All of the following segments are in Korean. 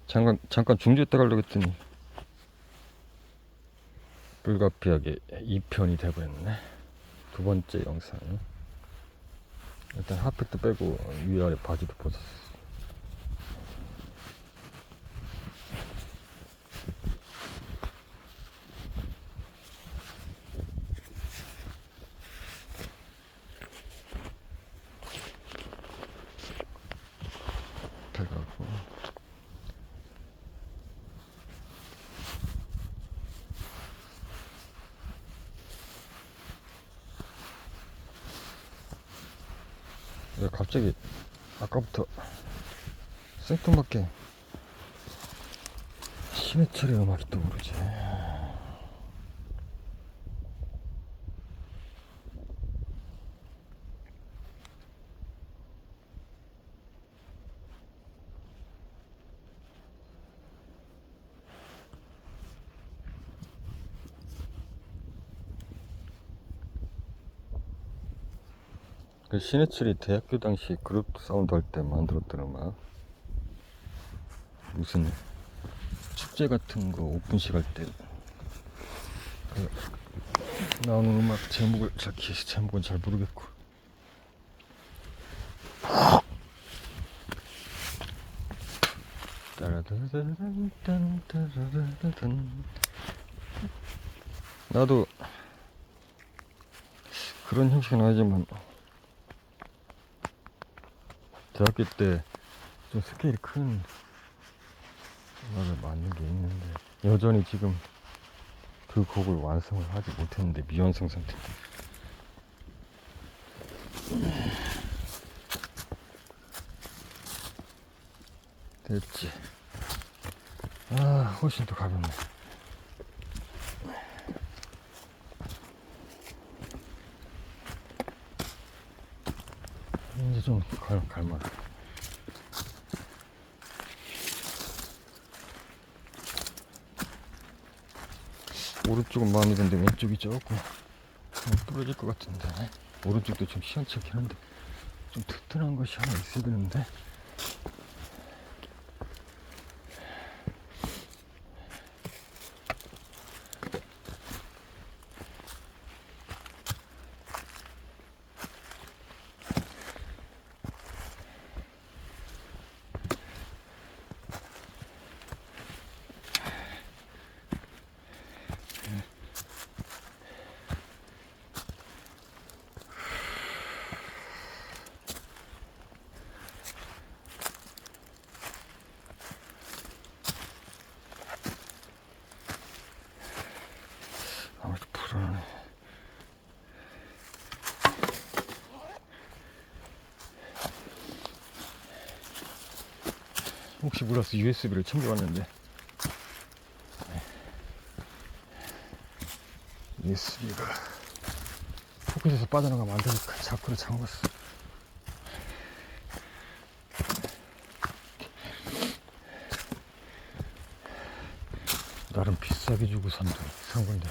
잠깐 중지했다 가려고 했더니 불가피하게 2편이 돼버렸네. 두 번째 영상. 일단 핫팩도 빼고 위아래 바지도 벗었어. 가고 왜 갑자기 아까부터 생뚱맞게 신해철의 음악이 떠오르지. 그 신해철이 대학교 당시 그룹 사운드 할 때 만들었던 음악, 무슨 축제 같은 거 오픈식 할 때 그 나오는 음악 제목은 잘 모르겠고. 나도 그런 형식은 아니지만 대학교 때 좀 스케일이 큰 음악을 만든 게 있는데 여전히 지금 그 곡을 완성을 하지 못했는데 미완성 상태. 됐지. 아, 훨씬 더 가볍네. 이제 좀 갈만. 오른쪽은 마음에 드는데 왼쪽이 조금 부러질 것 같은데. 오른쪽도 좀 시원찮긴 한데 좀 튼튼한 것이 하나 있어야 되는데. 아무래도 불안하네. 혹시 몰라서 USB를 챙겨왔는데 USB가 포켓에서 빠져나가면 안 되니까 자꾸로 잠궜어. 나름 비싸게 주고 산 건데.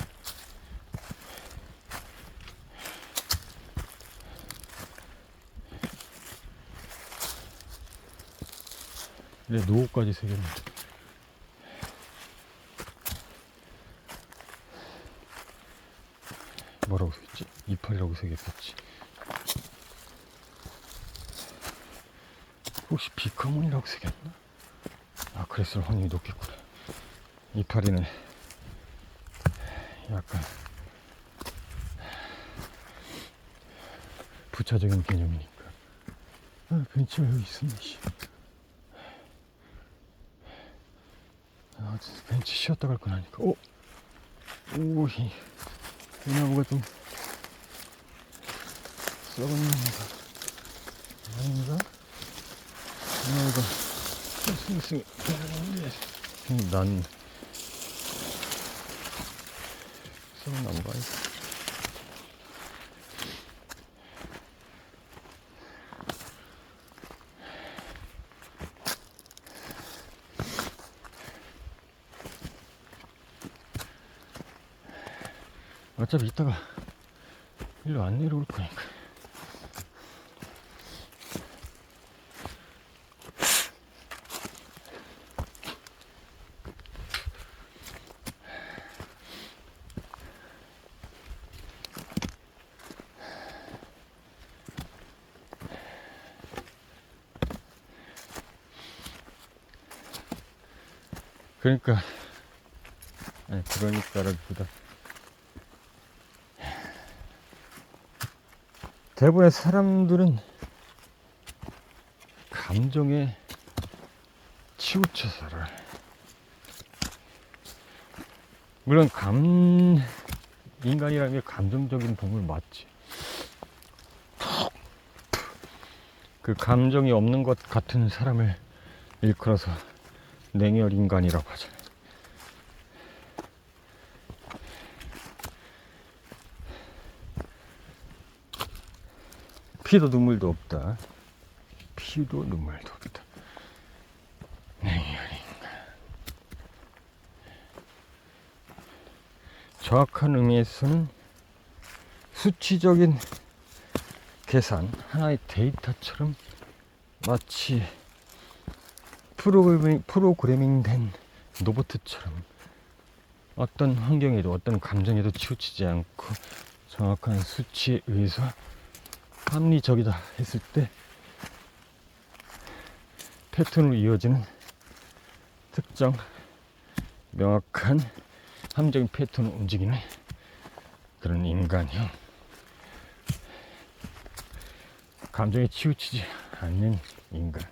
내 노후까지 새겼는데. 뭐라고 새겼지? 28이라고 새겼겠지. 혹시 비커문이라고 새겼나? 아, 그랬을 확률이 높겠구나. 28이는 약간 부차적인 개념이니까. 아, 벤치가 여기 있었네. 아, 벤치 쉬었다 갈 건 아니까. 오, 이 나무가 좀 썩은 나무가 아닌가? 이 나무가 난 썩은 나무가 아니야. 어차피 이따가 일로 안 내려올 거니까. 그러니까라기보다 대부분의 사람들은 감정에 치우쳐 살아. 물론 인간이라면 감정적인 동물 맞지. 그 감정이 없는 것 같은 사람을 일컬어서 냉혈 인간이라고 하잖아요. 피도 눈물도 없다. 피도 눈물도 없다. 냉혈 인간. 정확한 의미에서는 수치적인 계산, 하나의 데이터처럼 마치 프로그래밍된 로봇처럼 어떤 환경에도 어떤 감정에도 치우치지 않고 정확한 수치에 의해서 합리적이다 했을 때 패턴으로 이어지는 특정 명확한 합리적인 패턴으로 움직이는 그런 인간형, 감정에 치우치지 않는 인간.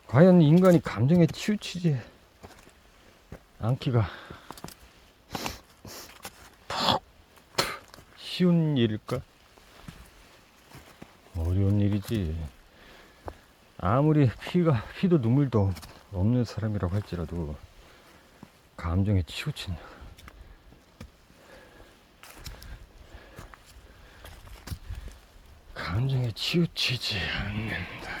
과연 인간이 감정에 치우치지 않기가 쉬운 일일까? 어려운 일이지. 아무리 피도 눈물도 없는 사람이라고 할지라도 감정에 치우친다. 감정에 치우치지 않는다.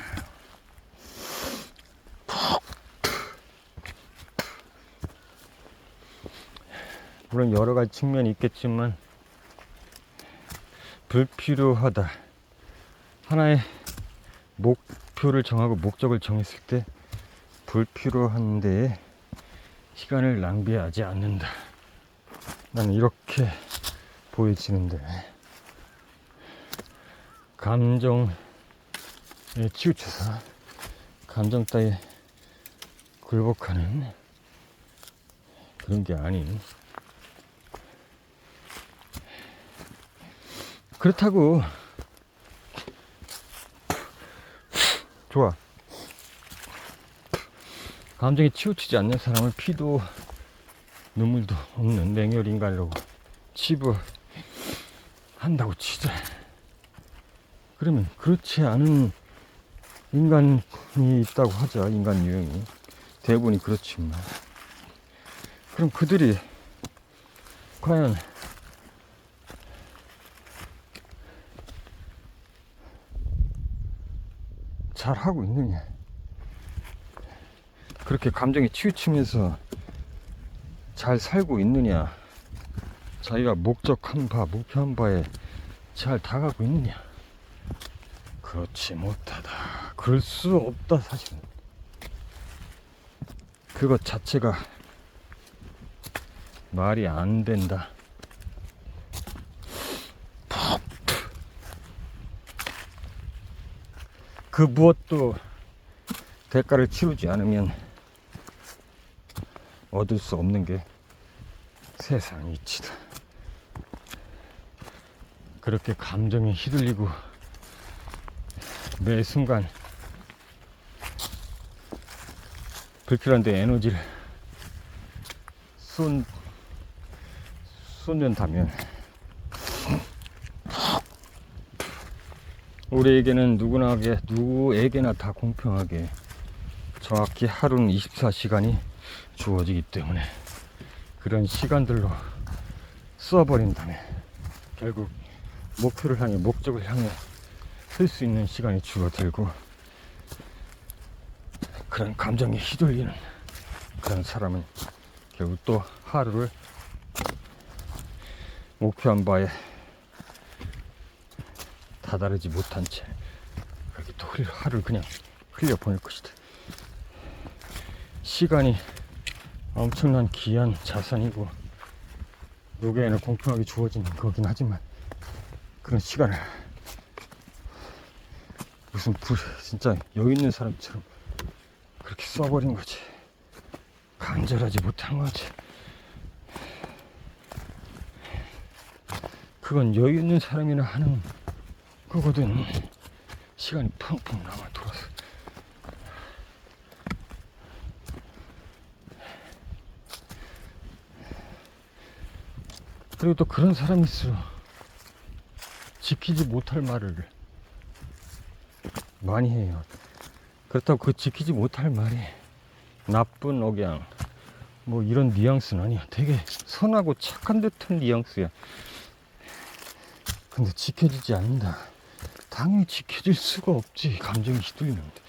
물론 여러 가지 측면이 있겠지만 불필요하다. 하나의 목표를 정하고 목적을 정했을 때 불필요한 데에 시간을 낭비하지 않는다. 나는 이렇게 보여지는데, 감정에 치우쳐서 감정 따위에 굴복하는 그런 게 아닌, 그렇다고 좋아, 감정에 치우치지 않는 사람을 피도 눈물도 없는 냉혈 인간이라고 치부한다고 치자. 그러면 그렇지 않은 인간이 있다고 하자. 인간 유형이 대부분이 그렇지만, 그럼 그들이 과연 잘하고 있느냐, 그렇게 감정에 치우치면서 잘 살고 있느냐, 자기가 목표한 바에 잘 다가가고 있느냐. 그렇지 못하다. 그럴 수 없다. 사실은 그것 자체가 말이 안 된다. 그 무엇도 대가를 치르지 않으면 얻을 수 없는 게 세상 이치다. 그렇게 감정에 휘둘리고 매 순간 불필요한 데 에너지를 쏟는다면 우리에게는 누구에게나 다 공평하게 정확히 하루는 24시간이 주어지기 때문에 그런 시간들로 써버린다면 결국 목표를 향해, 목적을 향해 쓸 수 있는 시간이 줄어들고, 그런 감정에 휘둘리는 그런 사람은 결국 또 하루를 목표한 바에 다다르지 못한 채 그렇게 또 하루를 그냥 흘려보낼 것이다. 시간이 엄청난 귀한 자산이고 누구에게나 공평하게 주어진 거긴 하지만, 그런 시간을 무슨 진짜 여유 있는 사람처럼 그렇게 써버린 거지. 간절하지 못한 거지. 그건 여유 있는 사람이나 하는 거거든. 시간이 펑펑 남아 돌아서. 그리고 또 그런 사람이 있어. 지키지 못할 말을 많이 해요. 그렇다고 그 지키지 못할 말이 나쁜 억양 뭐 이런 뉘앙스는 아니야. 되게 선하고 착한 듯한 뉘앙스야. 근데 지켜지지 않는다. 당연히 지켜질 수가 없지. 감정이 휘둘리는데.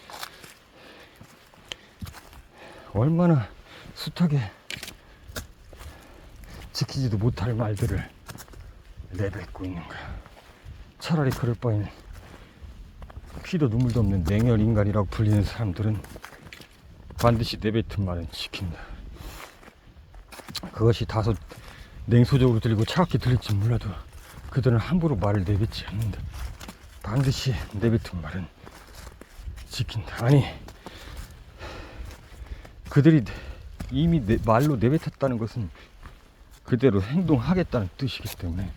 얼마나 숱하게 지키지도 못할 말들을 내뱉고 있는 거야. 차라리 그럴 바에는 피도 눈물도 없는 냉혈 인간이라고 불리는 사람들은 반드시 내뱉은 말은 지킨다. 그것이 다소 냉소적으로 들리고 차갑게 들릴지 몰라도 그들은 함부로 말을 내뱉지 않는다. 반드시 내뱉은 말은 지킨다. 아니, 그들이 이미 말로 내뱉었다는 것은 그대로 행동하겠다는 뜻이기 때문에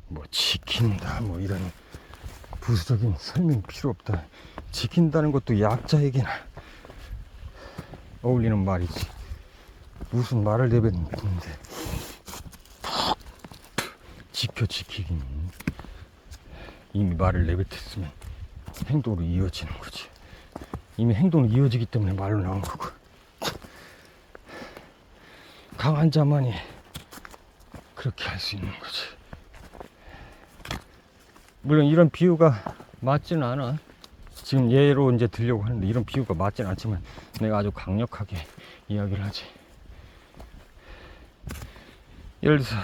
뭐 지킨다 뭐 이런 부수적인 설명이 필요 없다. 지킨다는 것도 약자에게나 어울리는 말이지. 무슨 말을 내뱉는데 지키기는 이미 말을 내뱉었으면 행동으로 이어지는 거지. 이미 행동으로 이어지기 때문에 말로 나온 거고. 강한 자만이 그렇게 할 수 있는 거지. 물론 이런 비유가 맞지는 않아. 지금 예로 이제 들려고 하는데 이런 비유가 맞지는 않지만 내가 아주 강력하게 이야기를 하지. 예를 들어서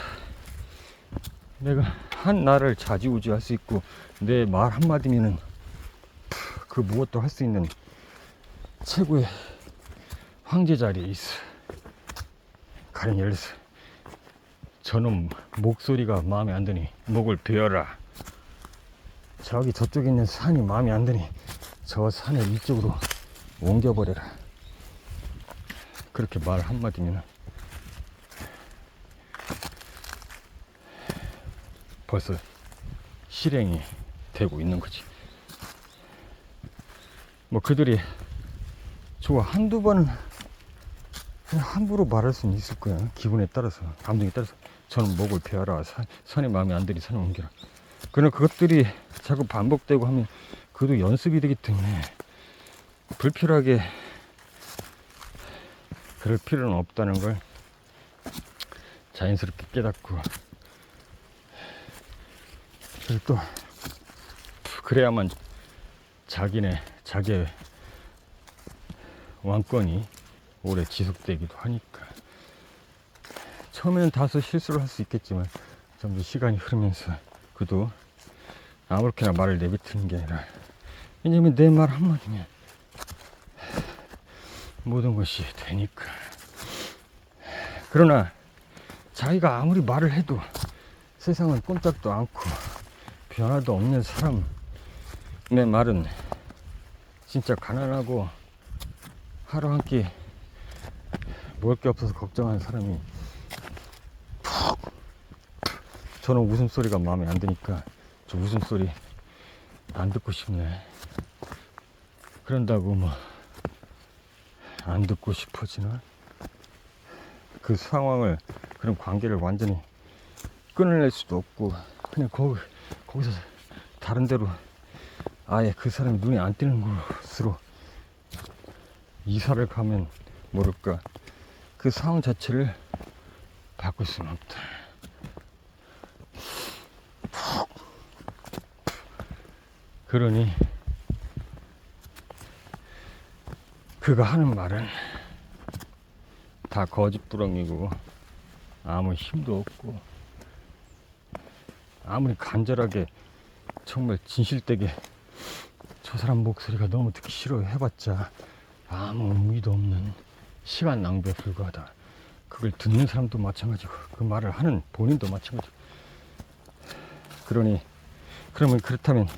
내가 한 나라를 좌지우지할 수 있고 내 말 한마디면은 그 무엇도 할 수 있는 최고의 황제 자리에 있어. 가령 예를 들어서 저놈 목소리가 마음에 안 드니 목을 베어라. 저기 저쪽에 있는 산이 마음에 안 드니 저 산을 이쪽으로 옮겨버려라. 그렇게 말 한마디면 벌써 실행이 되고 있는 거지. 뭐 그들이 좋아 한두 번은 그냥 함부로 말할 수는 있을 거야. 기분에 따라서, 감정에 따라서. 저는 목을 베어라. 산이 마음에 안 드니 산을 옮겨라. 그러나 그것들이 자꾸 반복되고 하면 그것도 연습이 되기 때문에 불필요하게 그럴 필요는 없다는 걸 자연스럽게 깨닫고, 그리고 또 그래야만 자기의 왕권이 오래 지속되기도 하니까. 처음에는 다소 실수를 할 수 있겠지만 점점 시간이 흐르면서 그도 아무렇게나 말을 내뱉는 게 아니라, 왜냐면 내 말 한마디면 모든 것이 되니까. 그러나 자기가 아무리 말을 해도 세상은 꼼짝도 않고 변화도 없는 사람의 말은 진짜 가난하고 하루 한 끼 먹을 게 없어서 걱정하는 사람이 저는 웃음소리가 마음에 안 드니까 저 웃음소리 안 듣고 싶네. 그런다고 뭐 안 듣고 싶어지나? 그 상황을, 그런 관계를 완전히 끊어낼 수도 없고 그냥 거기서 다른 데로 아예 그 사람이 눈에 안 띄는 곳으로 이사를 가면 모를까 그 상황 자체를 바꿀 수는 없다. 그러니 그가 하는 말은 다 거짓부렁이고 아무 힘도 없고, 아무리 간절하게 정말 진실되게 저 사람 목소리가 너무 듣기 싫어 해봤자 아무 의미도 없는 시간 낭비에 불과하다. 그걸 듣는 사람도 마찬가지고 그 말을 하는 본인도 마찬가지고. 그러면 그렇다면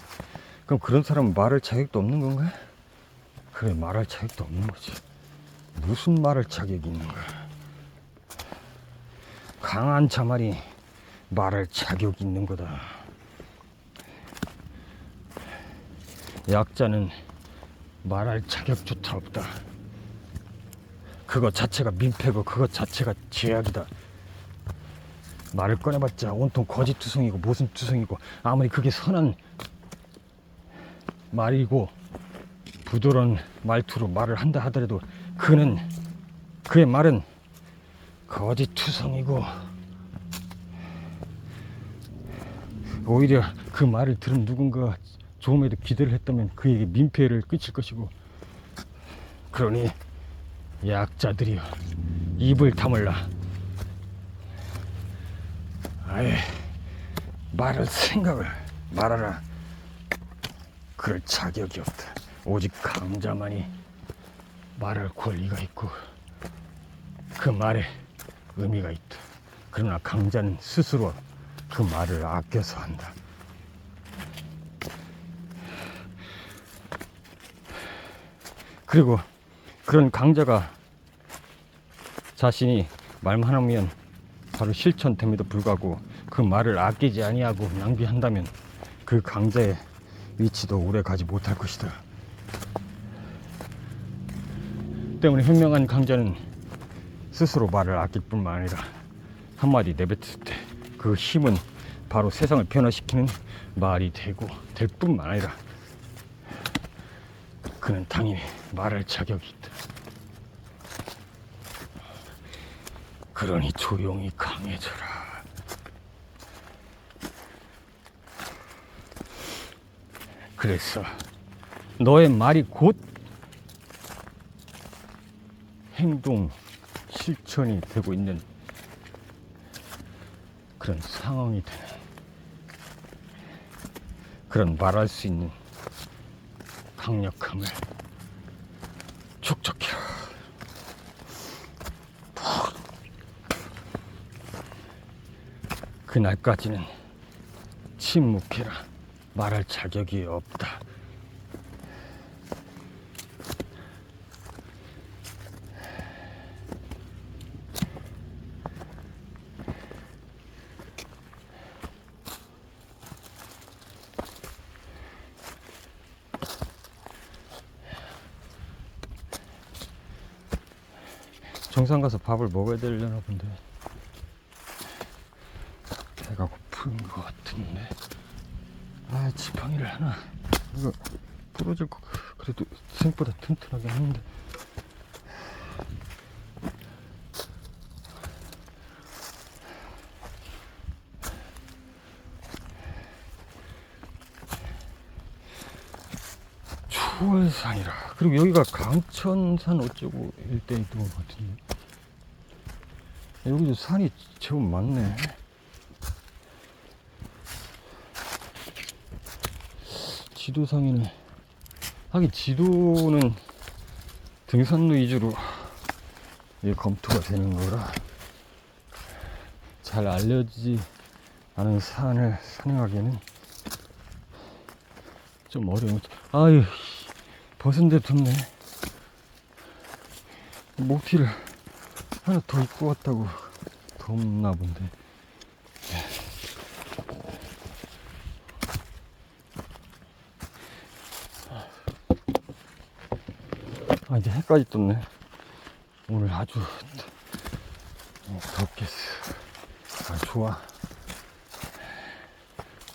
그럼 그런 사람은 말할 자격도 없는 건가? 그래, 말할 자격도 없는 거지. 무슨 말할 자격이 있는 거야. 강한 자만이 말할 자격이 있는 거다. 약자는 말할 자격조차 없다. 그거 자체가 민폐고 그거 자체가 죄악이다. 말을 꺼내봤자 온통 거짓투성이고 모순투성이고, 아무리 그게 선한 말이고 부드러운 말투로 말을 한다 하더라도 그의 말은 거짓투성이고, 오히려 그 말을 들은 누군가 조금이라도 기대를 했다면 그에게 민폐를 끼칠 것이고, 그러니 약자들이여, 입을 다물라. 아예 말할 생각을 말하라. 그럴 자격이 없다. 오직 강자만이 말할 권리가 있고 그 말에 의미가 있다. 그러나 강자는 스스로 그 말을 아껴서 한다. 그리고 그런 강자가 자신이 말만 하면 바로 실천됨에도 불구하고 그 말을 아끼지 아니하고 낭비한다면 그 강자의 위치도 오래 가지 못할 것이다. 때문에 현명한 강자는 스스로 말을 아낄 뿐만 아니라 한마디 내뱉을 때 그 힘은 바로 세상을 변화시키는 말이 될 뿐만 아니라 그는 당연히 말할 자격이 있다. 그러니 조용히 강해져라. 그래서 너의 말이 곧 행동, 실천이 되고 있는 그런 상황이 되는, 그런 말할 수 있는 강력함을 촉촉해라. 그날까지는 침묵해라. 말할 자격이 없다. 정상 가서 밥을 먹어야 되려나 본데 배가 고픈 것 같은데. 아, 지팡이를 하나, 이거 부러질 거. 그래도 생각보다 튼튼하게 하는데. 추월산이라. 그리고 여기가 강천산 어쩌고 일대인 것 같은데. 여기도 산이 제법 많네. 지도상에는, 하긴 지도는 등산로 위주로 검토가 되는 거라 잘 알려지지 않은 산을 산행하기에는 좀 어려운. 아유, 벗은 데 덥네. 목티를 하나 더 입고 왔다고 덥나 본데. 아, 이제 해까지 떴네. 오늘 아주 덥겠어. 아, 좋아.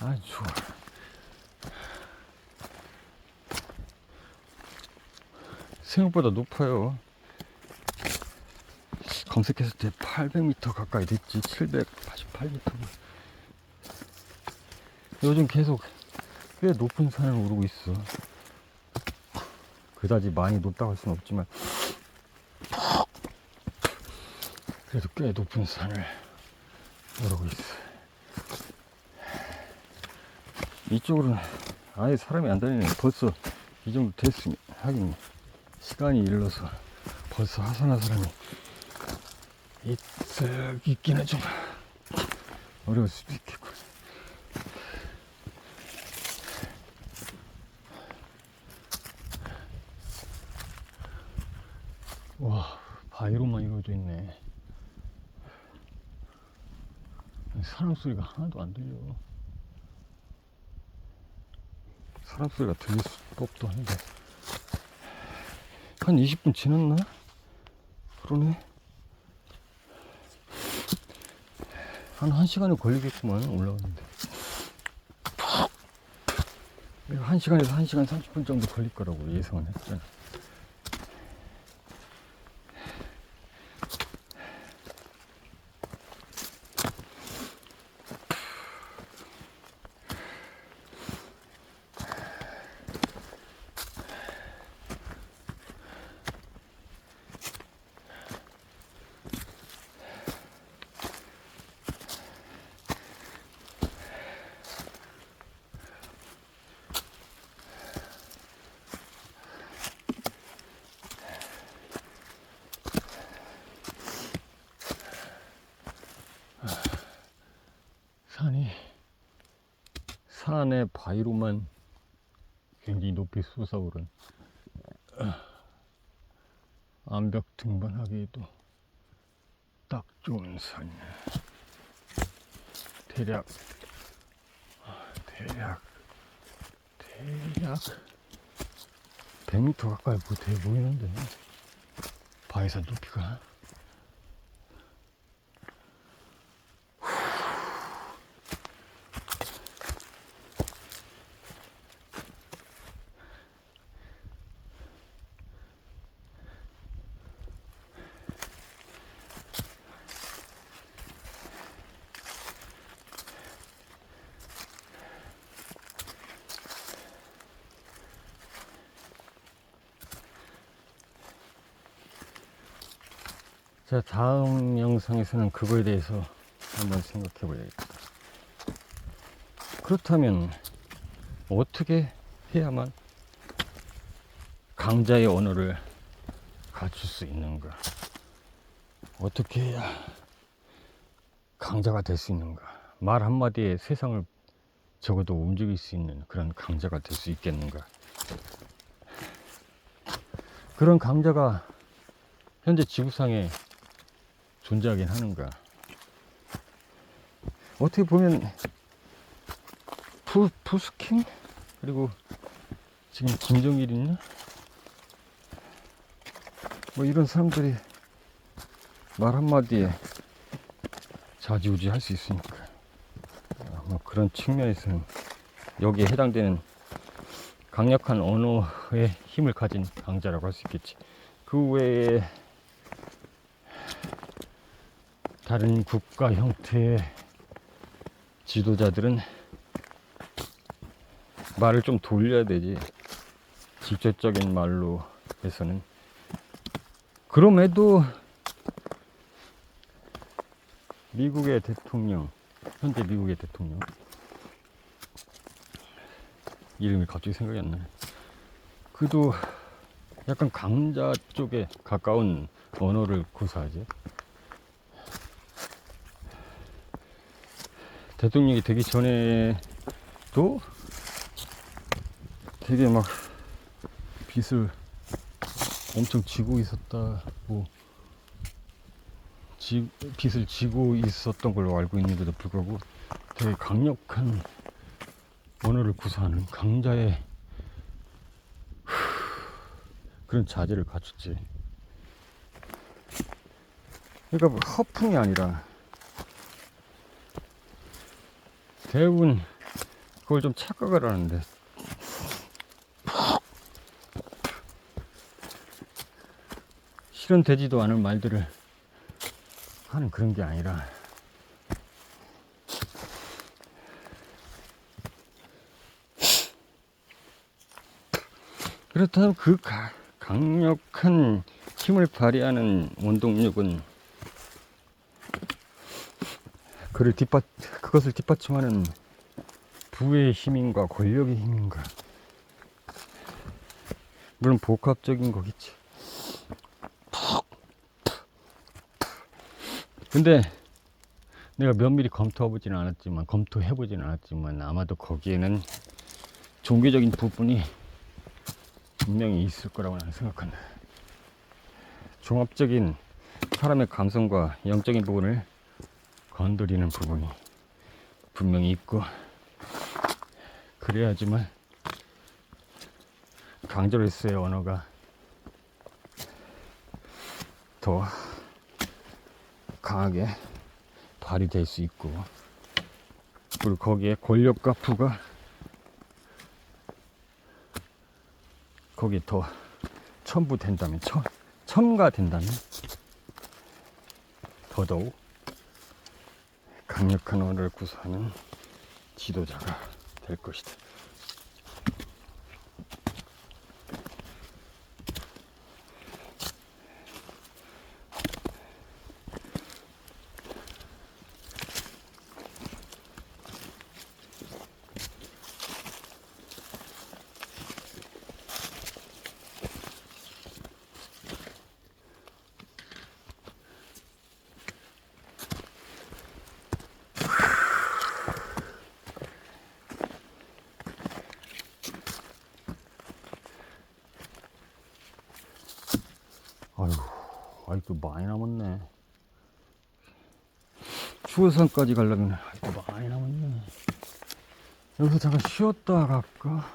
아, 좋아. 생각보다 높아요. 검색했을 때 800m 가까이 됐지. 788m. 요즘 계속 꽤 높은 산을 오르고 있어. 그다지 많이 높다고 할 수는 없지만 그래도 꽤 높은 산을 오르고 있어. 이쪽으로는 아예 사람이 안 다니네. 벌써 이 정도 됐으면, 하긴 시간이 일러서 벌써 하산한 사람이 있기는 좀 어려울 수도 있겠고. 와, 바위로만 이루어져 있네. 사람 소리가 하나도 안 들려. 사람 소리가 들릴 법도 한데. 한 20분 지났나? 그러네. 한 1시간은 걸리겠구만, 올라오는데. 1시간에서 1시간 30분 정도 걸릴 거라고 예상을 했잖아. 산의 바위로만 굉장히 높이 솟아오른 암벽 등반하기에도 딱 좋은 산. 대략 100m 가까이 돼 보이는데, 바위산 높이가. 자, 다음 영상에서는 그거에 대해서 한번 생각해 봐야겠다. 그렇다면 어떻게 해야만 강자의 언어를 갖출 수 있는가? 어떻게 해야 강자가 될 수 있는가? 말 한마디에 세상을 적어도 움직일 수 있는 그런 강자가 될 수 있겠는가? 그런 강자가 현재 지구상에 존재하긴 하는가? 어떻게 보면 푸스킨? 그리고 지금 김정일 있냐? 뭐 이런 사람들이 말 한마디에 좌지우지 할 수 있으니까, 뭐 그런 측면에서는 여기에 해당되는 강력한 언어의 힘을 가진 강자라고 할 수 있겠지. 그 외에 다른 국가 형태의 지도자들은 말을 좀 돌려야 되지, 직접적인 말로 해서는. 그럼에도 미국의 대통령, 현재 미국의 대통령 이름이 갑자기 생각이 안 나네. 그도 약간 강자 쪽에 가까운 언어를 구사하지. 대통령이 되기 전에도 되게 막 빚을 엄청 지고 있었다고, 빚을 지고 있었던 걸로 알고 있는데도 불구하고 되게 강력한 언어를 구사하는 강자의 그런 자질을 갖췄지. 그러니까 뭐 허풍이 아니라 대부분 그걸 좀 착각을 하는데, 실현되지도 않은 말들을 하는 그런 게 아니라, 그렇다면 그 강력한 힘을 발휘하는 원동력은 그것을 뒷받침하는 부의 힘인가 권력의 힘인가, 물론 복합적인 거겠지. 근데 내가 면밀히 검토해보지는 않았지만 아마도 거기에는 종교적인 부분이 분명히 있을 거라고 나는 생각한다. 종합적인 사람의 감성과 영적인 부분을 건드리는 부분이 분명히 있고, 그래야지만 강조리스의 언어가 더 강하게 발휘될 수 있고, 그리고 거기에 권력과 부가 거기에 더 첨부된다면, 첨가된다면 더더욱 강력한 언어를 구사하는 지도자가 될 것이다. 아이고 많이 남았네. 추월산까지 가려면 아이고 많이 남았네. 여기서 잠깐 쉬었다 갈까?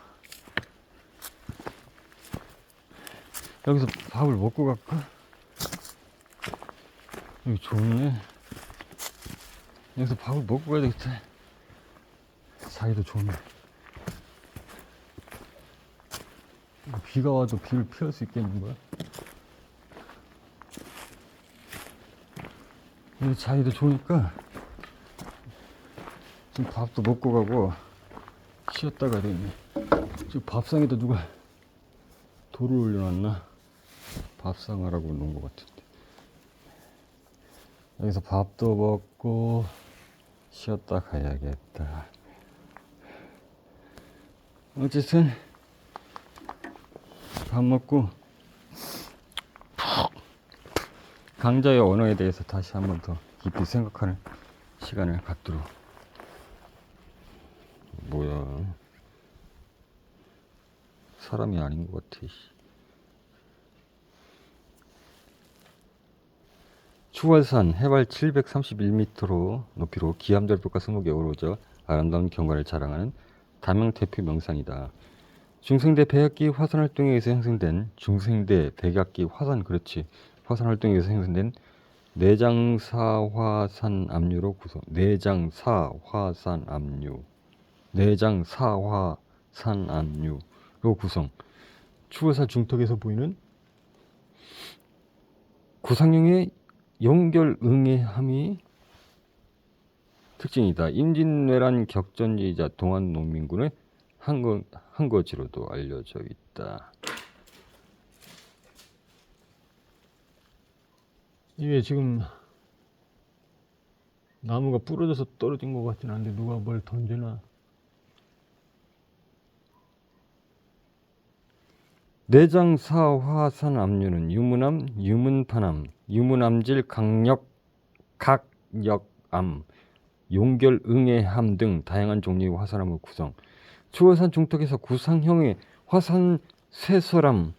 여기서 밥을 먹고 갈까? 여기 좋네. 여기서 밥을 먹고 가야 되겠다. 사이도 좋네. 비가 와도 비를 피할 수 있겠는 거야? 여기 자리도 좋으니까 지금 밥도 먹고 가고 쉬었다 가야 되겠네. 지금 밥상에다 누가 돌을 올려놨나? 밥상하라고 놓은 것 같은데. 여기서 밥도 먹고 쉬었다 가야겠다. 어쨌든 밥 먹고 강자의 언어에 대해서 다시 한번 더 깊이 생각하는 시간을 갖도록. 뭐야, 사람이 아닌 것 같아. 추월산 해발 731m로 높이로 기암절벽과 승목이 어우러져 아름다운 경관을 자랑하는 다명 대표 명산이다. 중생대 백악기 화산 활동에 의해서 형성된 중생대 백악기 화산, 그렇지, 화산 활동에 의해서 형성된 내장사화산 압류로 구성. 내장사화산 압류, 내장사화산 압류로 구성. 추월산 중턱에서 보이는 구상형의 연결응애함이 특징이다. 임진왜란 격전지이자 동안농민군의 한거지로도 알려져 있다. 이게 지금 나무가 부러져서 떨어진 것 같진 않은데 누가 뭘 던지나. 내장사화산 압류는 유문암, 유문파암, 유문암질 각역암, 용결응애함 등 다양한 종류의 화산암을 구성. 추월산 중턱에서 구상형의 화산 쇠설암,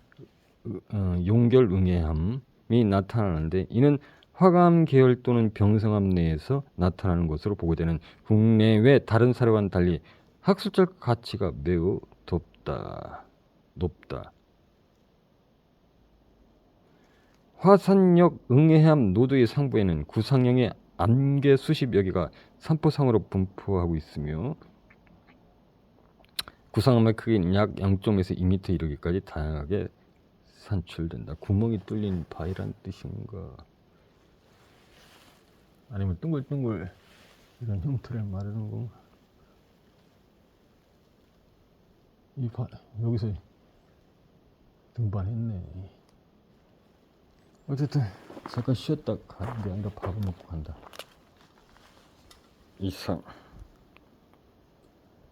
용결응애함이 나타나는데, 이는 화감 계열 또는 병성암 내에서 나타나는 것으로 보고되는 국내외 다른 사례와는 달리 학술적 가치가 매우 높다. 화산역 응애함 노도의 상부에는 구상형의 암계 수십여 개가 산포상으로 분포하고 있으며, 구상암의 크기는 약 0.에서 2m 이르기까지 다양하게 산출된다. 구멍이 뚫린 바위란 뜻인가? 아니면 둥글둥글 이런 형태를 말하는 건가? 여기서 등반했네. 어쨌든 잠깐 쉬었다 가는 게 아니라 밥을 먹고 간다. 이상.